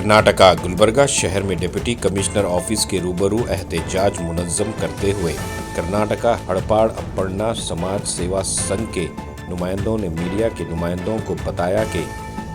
कर्नाटक गुलबर्गा शहर में deputy commissioner office के रूबरू एहतजाज मुनज़्ज़म करते हुए कर्नाटक हड़पाड़ अप्पण्णा समाज सेवा संघ के नुमाइंदों ने मीडिया के नुमाइंदों को बताया कि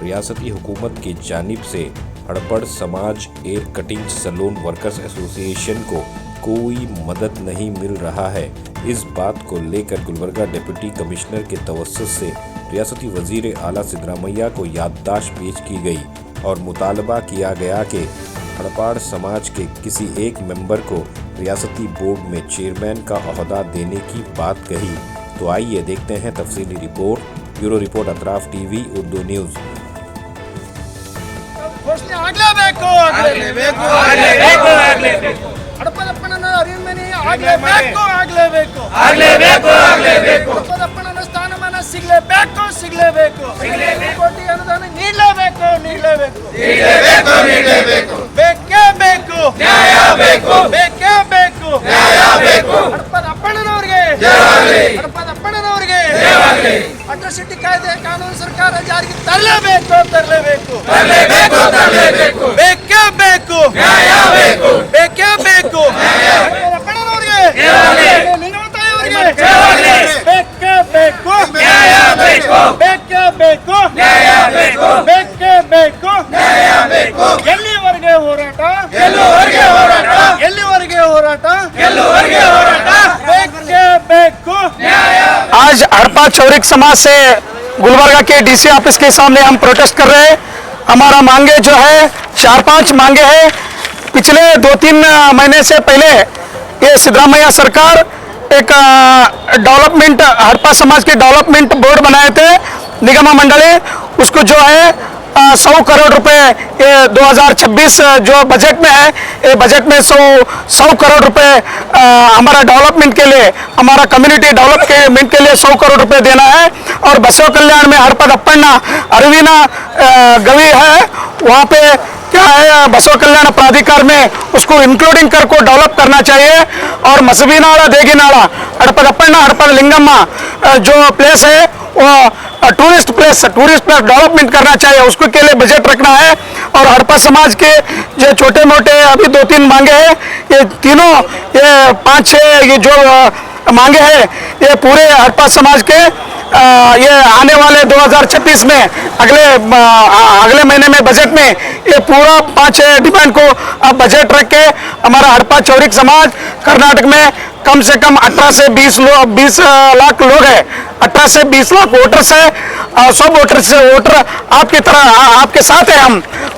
रियासती हुकूमत की जानिब से हड़पड़ समाज hair cutting saloon workers association को कोई मदद नहीं मिल रहा है। इस बात को लेकर गुलबर्गा डिप्टी कमिश्नर के तवस्सुस से रियासती वजीर आला सिद्धरामैया को याददाश्त पेश की गई और मुतालबा किया गया कि हड़पाड़ समाज के किसी एक मेंबर को रियासती बोर्ड में चेयरमैन का ओहदा देने की बात कही। तो आइए देखते हैं तफसीली रिपोर्ट। Bureau report Atraf TV Urdu news. ಹಡಪದಪ್ಪನ ಅರಿಮನೆ ಆಗಲೇಬೇಕು ಸ್ಥಾನಮಾನ ಸಿಗಲೇಬೇಕು ಕೋಟಿ ಅನುದಾನ ನೀಡಲೇಬೇಕು ಬೇಕೇ ಬೇಕು ಹಡಪದಪ್ಪನವರಿಗೆ ಅಟ್ರಾಸಿಟಿ ಕಾಯ್ದೆ ಕಾನೂನು ಸರ್ಕಾರ ಜಾರಿಗೆ ತರಲೇಬೇಕು ಬೇಕೇ ಬೇಕು आज हड़पा चौरिक समाज से गुलबर्गा के डीसी ऑफिस के सामने हम प्रोटेस्ट कर रहे हैं। हमारा मांगे जो है 4-5 मांगे हैं। पिछले 2-3 महीने से पहले ये सिद्धरामैया सरकार एक डेवलपमेंट हड़पा समाज के डेवलपमेंट बोर्ड बनाए थे निगम मंडली, उसको जो है 100 करोड़ रुपए ये 2026 जो बजट में है, ये बजट में 100 करोड़ रुपए हमारा डेवलपमेंट के लिए, हमारा कम्युनिटी डेवलपमेंट के लिए 100 करोड़ रुपए देना है। और बसव कल्याण में हड़पद अप्पण्णा अरविना गवी है, वहाँ पे क्या है बसव कल्याण प्राधिकार में उसको इंक्लूडिंग कर को डेवलप करना चाहिए। और मसबी नाला देगी नाला हड़पद अप्पण्णा हड़पद लिंगम्मा जो प्लेस है वो टूरिस्ट प्लेस डेवलपमेंट करना चाहिए, उसको के लिए बजट रखना है। और हड़पा समाज के जो छोटे मोटे अभी 2-3 मांगे हैं, ये तीनों ये 5-6 ये जो मांगे हैं ये पूरे हड़पा समाज के ये आने वाले 2026 में अगले महीने में बजट में ये पूरा 5-6 डिमांड को बजट रख के हमारा हड़पा चौरिक समाज कर्नाटक में कम से कम 18 से 20 लाख लोग हैं, 18 से 20 लाख वोटर्स है। सब वोटर आपकी तरह आपके साथ है हम,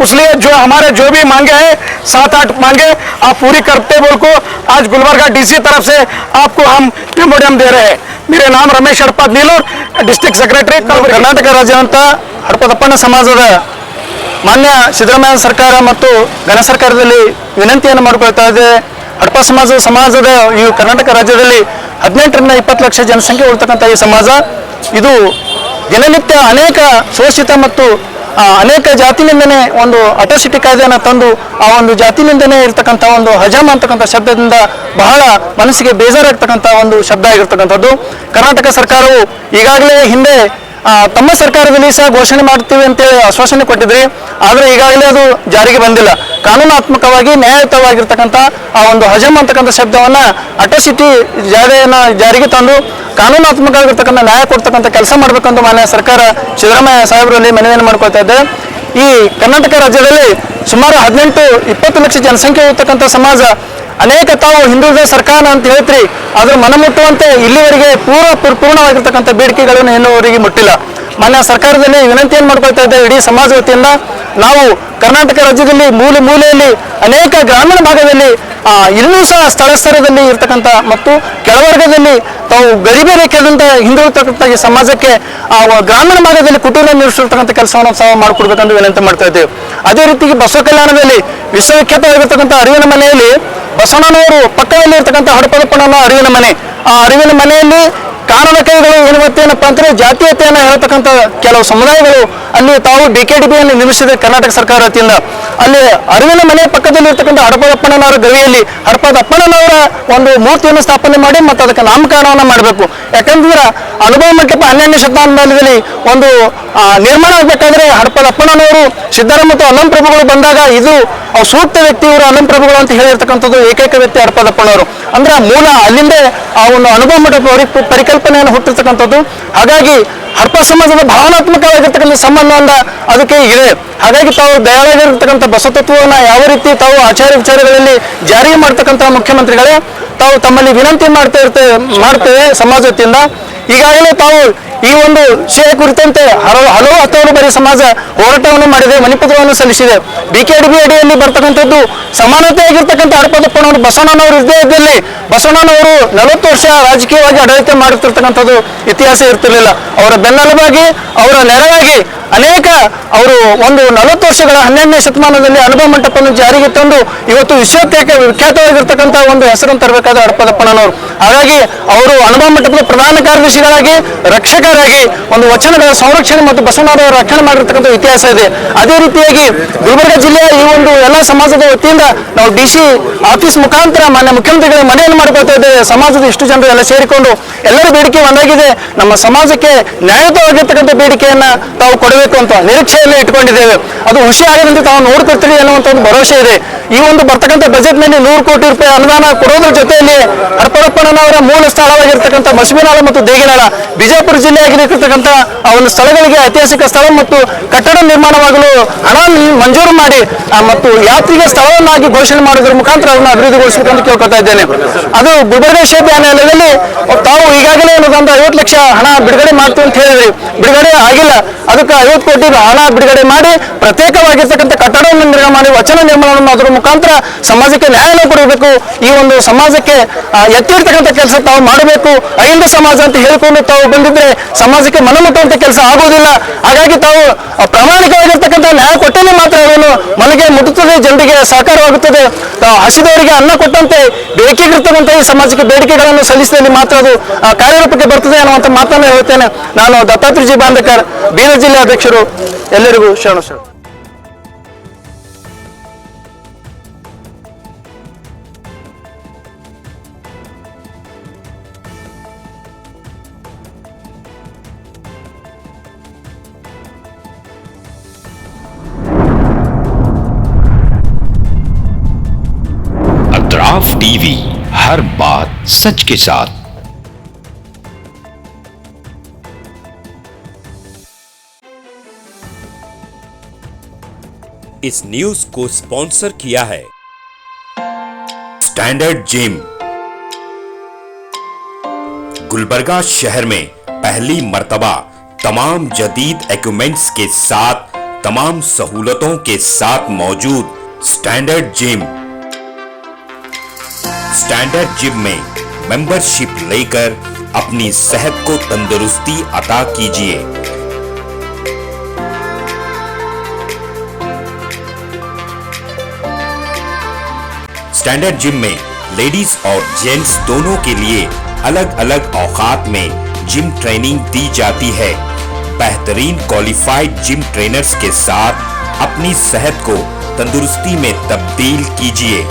इसलिए जो हमारे जो भी मांगे हैं 7-8 मांगे आप पूरी करते बोल को आज गुलबर्गा डीसी तरफ से आपको हम मेमोरियम दे रहे हैं। मेरे नाम रमेश हड़पद नीलूर, डिस्ट्रिक्ट सेक्रेटरी कर्नाटक राज्याद्यंತ ಹಡಪದಪ್ಪಣ್ಣ ಸಮಾಜದ ಮಾನ್ಯ ಸಿದ್ದರಾಮಯ್ಯ ಸರ್ಕಾರ ಮತ್ತು ಘನ ಸರ್ಕಾರದಲ್ಲಿ ವಿನಂತಿಯನ್ನು ಮಾಡಿಕೊಳ್ತಾ ಇದೆ। ಹಡಪ ಸಮಾಜದ ಈ ಕರ್ನಾಟಕ ರಾಜ್ಯದಲ್ಲಿ 18ರಿಂದ 20 ಲಕ್ಷ ಜನಸಂಖ್ಯೆ ಇರತಕ್ಕಂಥ ಈ ಸಮಾಜ ಇದು ದಿನನಿತ್ಯ ಅನೇಕ ಶೋಷಿತ ಮತ್ತು ಅನೇಕ ಜಾತಿನಿಂದನೇ ಒಂದು ಅಟ್ರಾಸಿಟಿ ಕಾಯ್ದೆಯನ್ನು ತಂದು ಆ ಒಂದು ಜಾತಿನಿಂದನೇ ಇರತಕ್ಕಂಥ ಒಂದು ಹಜಾಮ್ ಅಂತಕ್ಕಂಥ ಶಬ್ದದಿಂದ ಬಹಳ ಮನಸ್ಸಿಗೆ ಬೇಜಾರಾಗ್ತಕ್ಕಂಥ ಒಂದು ಶಬ್ದ ಆಗಿರ್ತಕ್ಕಂಥದ್ದು। ಕರ್ನಾಟಕ ಸರ್ಕಾರವು ಈಗಾಗಲೇ ಹಿಂದೆ ತಮ್ಮ ಸರ್ಕಾರದಲ್ಲಿ ಸಹ ಘೋಷಣೆ ಮಾಡ್ತೀವಿ ಅಂತೇಳಿ ಆಶ್ವಾಸನೆ ಕೊಟ್ಟಿದ್ರಿ, ಆದರೆ ಈಗಾಗಲೇ ಅದು ಜಾರಿಗೆ ಬಂದಿಲ್ಲ। ಕಾನೂನಾತ್ಮಕವಾಗಿ ನ್ಯಾಯಯುತವಾಗಿರ್ತಕ್ಕಂಥ ಆ ಒಂದು ಹಜಮ್ ಅಂತಕ್ಕಂಥ ಶಬ್ದವನ್ನು ಅಟ್ರಾಸಿಟಿ ಜಾರಿಗೆ ತಂದು ಕಾನೂನಾತ್ಮಕವಾಗಿರ್ತಕ್ಕಂಥ ನ್ಯಾಯ ಕೊಡ್ತಕ್ಕಂಥ ಕೆಲಸ ಮಾಡಬೇಕಂತ ಮಾನ್ಯ ಸರ್ಕಾರ ಸಿದ್ದರಾಮಯ್ಯ ಸಾಹೇಬರಲ್ಲಿ ಮನವಿಯನ್ನು ಮಾಡ್ಕೊಳ್ತಾ ಇದ್ದೆ। ಈ ಕರ್ನಾಟಕ ರಾಜ್ಯದಲ್ಲಿ ಸುಮಾರು 18-20 ಲಕ್ಷ ಜನಸಂಖ್ಯೆ ಇರತಕ್ಕಂಥ ಸಮಾಜ ಅನೇಕ ತಾವು ಹಿಂದುಳಿದ ಸರ್ಕಾರ ಅಂತ ಹೇಳ್ತೀರಿ, ಆದ್ರೆ ಮನಮುಟ್ಟುವಂತೆ ಇಲ್ಲಿವರೆಗೆ ಪೂರ್ಣವಾಗಿರ್ತಕ್ಕಂಥ ಬೇಡಿಕೆಗಳನ್ನು ಇನ್ನೂವರೆಗೆ ಮುಟ್ಟಿಲ್ಲ। ಮಾನ್ಯ ಸರ್ಕಾರದಲ್ಲಿ ವಿನಂತಿಯನ್ನು ಮಾಡ್ಕೊಳ್ತಾ ಇದ್ದೆ ಇಡೀ ಸಮಾಜ ವತಿಯಿಂದ ನಾವು ಕರ್ನಾಟಕ ರಾಜ್ಯದಲ್ಲಿ ಮೂಲೆಯಲ್ಲಿ ಅನೇಕ ಗ್ರಾಮೀಣ ಭಾಗದಲ್ಲಿ ಇನ್ನೂ ಸಹ ಸ್ಥಳದಲ್ಲಿ ಇರ್ತಕ್ಕಂಥ ಮತ್ತು ಕೆಳವರ್ಗದಲ್ಲಿ ತಾವು ಗರೀಬಿ ರೇಖೆಯಿಂದ ಹಿಂದುಳಿತಕ್ಕಂಥ ಈ ಸಮಾಜಕ್ಕೆ ಗ್ರಾಮೀಣ ಭಾಗದಲ್ಲಿ ಕುಟುಂಬ ನಿರ್ವಹಿಸಿರ್ತಕ್ಕಂಥ ಕೆಲಸವನ್ನು ಸಹ ಮಾಡಿಕೊಡ್ಬೇಕಂತ ವಿನಂತಿ ಮಾಡ್ತಾ ಇದ್ದೇವೆ। ಅದೇ ರೀತಿಗೆ ಬಸವ ಕಲ್ಯಾಣದಲ್ಲಿ ವಿಶ್ವವಿಖ್ಯಾತವಾಗಿರ್ತಕ್ಕಂಥ ಅರಿವಿನ ಮನೆಯಲ್ಲಿ ಬಸವಣ್ಣನವರು ಪಕ್ಕದಲ್ಲಿ ಇರ್ತಕ್ಕಂಥ ಹಡಪದಪ್ಪಣ್ಣನ ಅರಿವಿನ ಮನೆ, ಆ ಅರಿವಿನ ಮನೆಯಲ್ಲಿ ಕಾನೂನು ಕೈಗಳು ಏನಪ್ಪಾ ಅಂದ್ರೆ ಜಾತೀಯತೆಯನ್ನು ಹೇಳ್ತಕ್ಕಂಥ ಕೆಲವು ಸಮುದಾಯಗಳು ಅಲ್ಲಿ ತಾವು DKDB ಯನ್ನು ನಿರ್ಮಿಸಿದೆ ಕರ್ನಾಟಕ ಸರ್ಕಾರ ವತಿಯಿಂದ। ಅಲ್ಲಿ ಅರಿವಿನ ಮನೆ ಪಕ್ಕದಲ್ಲಿ ಇರ್ತಕ್ಕಂಥ ಹಡಪದಪ್ಪಣ್ಣನವರ ಗವಿಯಲ್ಲಿ ಹಡಪದಪ್ಪಣ್ಣನವರ ಒಂದು ಮೂರ್ತಿಯನ್ನು ಸ್ಥಾಪನೆ ಮಾಡಿ ಮತ್ತು ಅದಕ್ಕೆ ನಾಮಕರಣವನ್ನು ಮಾಡಬೇಕು. ಯಾಕಂದ್ರೆ ಅನುಭವ ಮಂಟಪ 12ನೇ ಶತಮಾನದಲ್ಲಿ ಒಂದು ನಿರ್ಮಾಣ ಆಗಬೇಕಾದ್ರೆ ಹಡಪದಪ್ಪಣ್ಣನವರು ಸಿದ್ದರಾಮ ಮತ್ತು ಅಲ್ಲಂ ಪ್ರಭುಗಳು ಬಂದಾಗ ಇದು ಸೂಕ್ತ ವ್ಯಕ್ತಿ ಇವರು ಅಲ್ಲಂ ಪ್ರಭುಗಳು ಅಂತ ಹೇಳಿರ್ತಕ್ಕಂಥದ್ದು ಏಕೈಕ ವ್ಯಕ್ತಿ ಹಡಪದಪ್ಪಣ್ಣವರು. ಅಂದ್ರೆ ಮೂಲ ಅಲ್ಲಿಂದೇ ಆ ಒಂದು ಅನುಭವ ಮಂಟಪ ಪರಿಕಲ್ಪನೆಯನ್ನು ಹುಟ್ಟಿರ್ತಕ್ಕಂಥದ್ದು. ಹಾಗಾಗಿ ಹಡಪ ಸಮಾಜದ ಭಾವನಾತ್ಮಕವಾಗಿರ್ತಕ್ಕಂಥ ಸಂಬಂಧ ಅದಕ್ಕೆ ಇದೆ. ಹಾಗಾಗಿ ತಾವು ದಯಾಳಾಗಿರ್ತಕ್ಕಂಥ ಬಸವತತ್ವವನ್ನು ಯಾವ ರೀತಿ ತಾವು ಆಚಾರ ವಿಚಾರಗಳಲ್ಲಿ ಜಾರಿಗೆ ಮಾಡ್ತಕ್ಕಂಥ ಮುಖ್ಯಮಂತ್ರಿಗಳೇ ತಾವು ತಮ್ಮಲ್ಲಿ ವಿನಂತಿ ಮಾಡ್ತೇವೆ ಸಮಾಜ ವತಿಯಿಂದ. ಈಗಾಗಲೇ ತಾವು ಈ ಒಂದು ವಿಷಯ ಕುರಿತಂತೆ ಹಲವು ಹತ್ತಾರು ಬಾರಿ ಸಮಾಜ ಹೋರಾಟವನ್ನು ಮಾಡಿದೆ, ಮನಿಪತ್ರವನ್ನು ಸಲ್ಲಿಸಿದೆ. BKDB ಅಡಿಯಲ್ಲಿ ಬರ್ತಕ್ಕಂಥದ್ದು ಸಮಾನತೆಯಾಗಿರ್ತಕ್ಕಂಥ ಹಡಪದಪ್ಪನವರು ಬಸವಣ್ಣನವರು ಇದ್ದಲ್ಲಿ ಬಸವಣ್ಣನವರು 40 ವರ್ಷ ರಾಜಕೀಯವಾಗಿ ಆಡಳಿತ ಮಾಡುತ್ತಿರ್ತಕ್ಕಂಥದ್ದು ಇತಿಹಾಸ ಇರ್ತಿರ್ಲಿಲ್ಲ. ಅವರ ಬೆನ್ನೆಲುಬಾಗಿ ಅವರ ನೆರವಾಗಿ ಅನೇಕ ಅವರು ಒಂದು 40 ವರ್ಷಗಳ 12ನೇ ಶತಮಾನದಲ್ಲಿ ಅನುಭವ ಮಂಟಪವನ್ನು ಜಾರಿಗೆ ತಂದು ಇವತ್ತು ವಿಖ್ಯಾತವಾಗಿರ್ತಕ್ಕಂಥ ಒಂದು ಹೆಸರನ್ನು ತರಬೇಕಾದ ಹಡಪದಪ್ಪನವರು. ಹಾಗಾಗಿ ಅವರು ಅನುಭವ ಮಂಟಪದ ಪ್ರಧಾನ ಕಾರ್ಯದರ್ಶಿಗಳಾಗಿ ರಕ್ಷಕರಾಗಿ ಒಂದು ವಚನಗಳ ಸಂರಕ್ಷಣೆ ಮತ್ತು ಬಸವಣ್ಣನವರ ರಕ್ಷಣೆ ಮಾಡಿರ್ತಕ್ಕಂಥ ಇತಿಹಾಸ ಇದೆ. ಅದೇ ರೀತಿಯಾಗಿ ಗುಲ್ಬರ್ಗ ಜಿಲ್ಲೆಯ ಈ ಒಂದು ಎಲ್ಲ ಸಮಾಜದ ವತಿಯಿಂದ ನಾವು DC ಆಫೀಸ್ ಮುಖಾಂತರ ಮಾನ್ಯ ಮುಖ್ಯಮಂತ್ರಿಗಳ ಮನೆಯನ್ನು ಮಾಡ್ಕೊಳ್ತಾ ಇದ್ದೇವೆ. ಸಮಾಜದ ಇಷ್ಟು ಜನರು ಎಲ್ಲ ಸೇರಿಕೊಂಡು ಎಲ್ಲರ ಬೇಡಿಕೆ ಒಂದಾಗಿದೆ, ನಮ್ಮ ಸಮಾಜಕ್ಕೆ ನ್ಯಾಯಯುತವಾಗಿರ್ತಕ್ಕಂಥ ಬೇಡಿಕೆಯನ್ನ ತಾವು ಕೊಡಬೇಕು ಅಂತ ನಿರೀಕ್ಷೆಯಲ್ಲಿ ಇಟ್ಕೊಂಡಿದ್ದೇವೆ. ಅದು ಹುಷಿಯಾಗದಂತೆ ತಾವು ನೋಡ್ಕೊಳ್ತೀರಿ ಅನ್ನುವಂಥ ಒಂದು ಭರವಸೆ ಇದೆ. ಈ ಒಂದು ಬರ್ತಕ್ಕಂಥ ಬಜೆಟ್ನಲ್ಲಿ 100 ಕೋಟಿ ರೂಪಾಯಿ ಅನುದಾನ ಕೊಡೋದ್ರ ಜೊತೆಯಲ್ಲಿ ಹಡಪದಪ್ಪಣ್ಣನವರ ಮೂಲ ಸ್ಥಳವಾಗಿರ್ತಕ್ಕಂಥ ಮಸಬಿನಾಳ ಮತ್ತು ದೇಗಿನಾಳ ಬಿಜಾಪುರ ಜಿಲ್ಲೆಯಾಗಿರ್ತಕ್ಕಂಥ ಆ ಒಂದು ಸ್ಥಳಗಳಿಗೆ ಐತಿಹಾಸಿಕ ಸ್ಥಳ ಮತ್ತು ಕಟ್ಟಡ ನಿರ್ಮಾಣವಾಗಲು ಹಣ ಮಂಜೂರು ಮಾಡಿ ಮತ್ತು ಯಾತ್ರಿಕ ಸ್ಥಳವನ್ನಾಗಿ ಘೋಷಣೆ ಮಾಡೋದ್ರ ಮುಖಾಂತರ ಅದನ್ನು ಅಭಿವೃದ್ಧಿಗೊಳಿಸಬೇಕಂತ ಕೇಳ್ಕೊತಾ ಇದ್ದೇನೆ. ಅದು ಗುಲ್ಬರ್ಗ ವಿಶ್ವವಿದ್ಯಾಲಯದಲ್ಲಿ ತಾವು ಈಗಾಗಲೇ ಒಂದು 50 ಲಕ್ಷ ಹಣ ಬಿಡುಗಡೆ ಮಾಡ್ತೀವಿ ಅಂತ ಹೇಳಿದ್ರಿ, ಬಿಡುಗಡೆ ಆಗಿಲ್ಲ. ಅದಕ್ಕೆ 50 ಕೋಟಿ ಹಣ ಬಿಡುಗಡೆ ಮಾಡಿ ಪ್ರತ್ಯೇಕವಾಗಿರ್ತಕ್ಕಂಥ ಕಟ್ಟಡವನ್ನು ನಿರ್ಮಾಣ ಮಾಡಿ ವಚನ ನಿರ್ಮಾಣ ಮಾಡೋದ್ರ ಮುಖಾಂತರ ಸಮಾಜಕ್ಕೆ ನ್ಯಾಯವನ್ನು ಕೊಡಬೇಕು. ಈ ಒಂದು ಸಮಾಜಕ್ಕೆ ಎತ್ತಿರ್ತಕ್ಕಂಥ ಕೆಲಸ ತಾವು ಮಾಡಬೇಕು. ಅಹಿಂದ ಸಮಾಜ ಅಂತ ಹೇಳಿಕೊಂಡು ತಾವು ಬಂದಿದ್ರೆ ಸಮಾಜಕ್ಕೆ ಮನಮುಟ್ಟುವಂತ ಕೆಲಸ ಆಗುವುದಿಲ್ಲ. ಹಾಗಾಗಿ ತಾವು ಪ್ರಾಮಾಣಿಕವಾಗಿರ್ತಕ್ಕಂಥ ನ್ಯಾಯ ಕೊಟ್ಟರೆ ಮಾತ್ರ ಅದನ್ನು ಮನೆಗೆ ಮುಟ್ಟುತ್ತದೆ, ಜನರಿಗೆ ಸಹಕಾರವಾಗುತ್ತದೆ. ಹಸಿದವರಿಗೆ ಅನ್ನ ಕೊಟ್ಟಂತೆ ಬೇಕಿರ್ತಕ್ಕಂಥ ಈ ಸಮಾಜಕ್ಕೆ ಬೇಡಿಕೆಗಳನ್ನು ಸಲ್ಲಿಸಿದಲ್ಲಿ ಮಾತ್ರ ಅದು ಕಾರ್ಯರೂಪಕ್ಕೆ ಬರ್ತದೆ ಅನ್ನುವಂಥ ಮಾತನ್ನು ಹೇಳ್ತೇನೆ. ನಾನು ದತ್ತಾತ್ರೇಯ ಜಿ ಬಾಂಧಕರ್, ಬೀದರ್ ಜಿಲ್ಲೆ ಅಧ್ಯಕ್ಷರು. ಎಲ್ಲರಿಗೂ ಶರಣ. अतराफ टीवी, हर बात सच के साथ। इस न्यूज को स्पॉन्सर किया है स्टैंडर्ड जिम। गुलबर्गा शहर में पहली मर्तबा तमाम जदीद इक्विपमेंट्स के साथ तमाम सहूलतों के साथ मौजूद स्टैंडर्ड जिम। स्टैंडर्ड जिम में मेंबरशिप लेकर अपनी सेहत को तंदुरुस्ती अता कीजिए। स्टैंडर्ड जिम में लेडीज और जेंट्स दोनों के लिए अलग अलग औकात में जिम ट्रेनिंग दी जाती है। बेहतरीन क्वालिफाइड जिम ट्रेनर्स के साथ अपनी सेहत को तंदुरुस्ती में तब्दील कीजिए।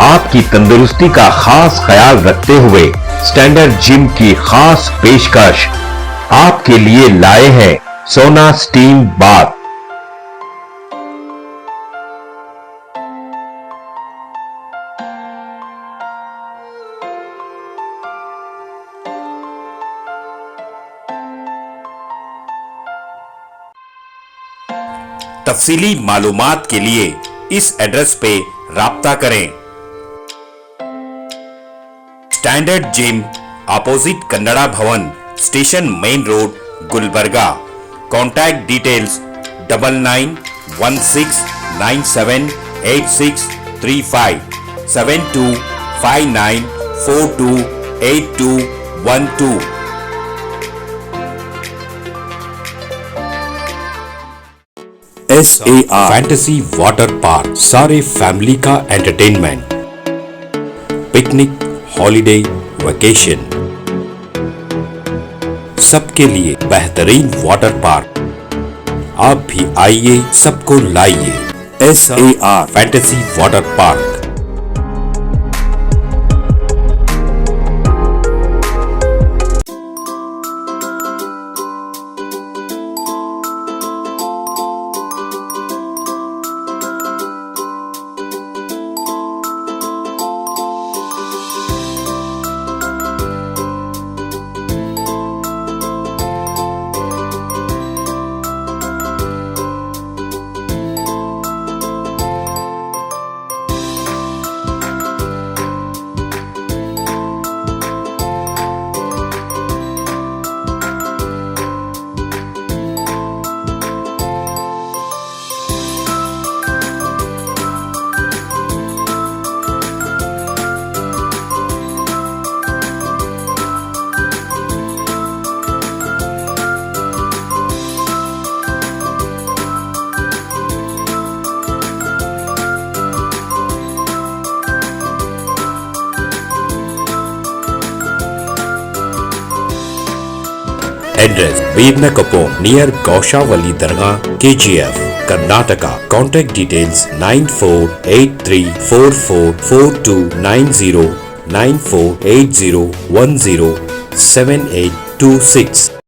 आपकी तंदुरुस्ती का खास ख्याल रखते हुए स्टैंडर्ड जिम की खास पेशकश आपके लिए लाए हैं सोना स्टीम बाथ। तफसीली मालूमात के लिए इस एड्रेस पे राब्ता करें। स्टैंडर्ड जिम, अपोजिट कन्नड़ा भवन, station main road, Gulbarga. Contact details 991697 8635 7259428212। SAR fantasy water park, सारे फैमिली का एंटरटेनमेंट, पिकनिक, हॉलिडे, वेकेशन, सबके लिए बेहतरीन वाटर पार्क। आप भी आइए, सबको लाइए। SAR fantasy water park. Address: Vedna Kapur, near Gaushavali Dargah, KGF, Karnataka. Contact details: 9483444290, 9480107826.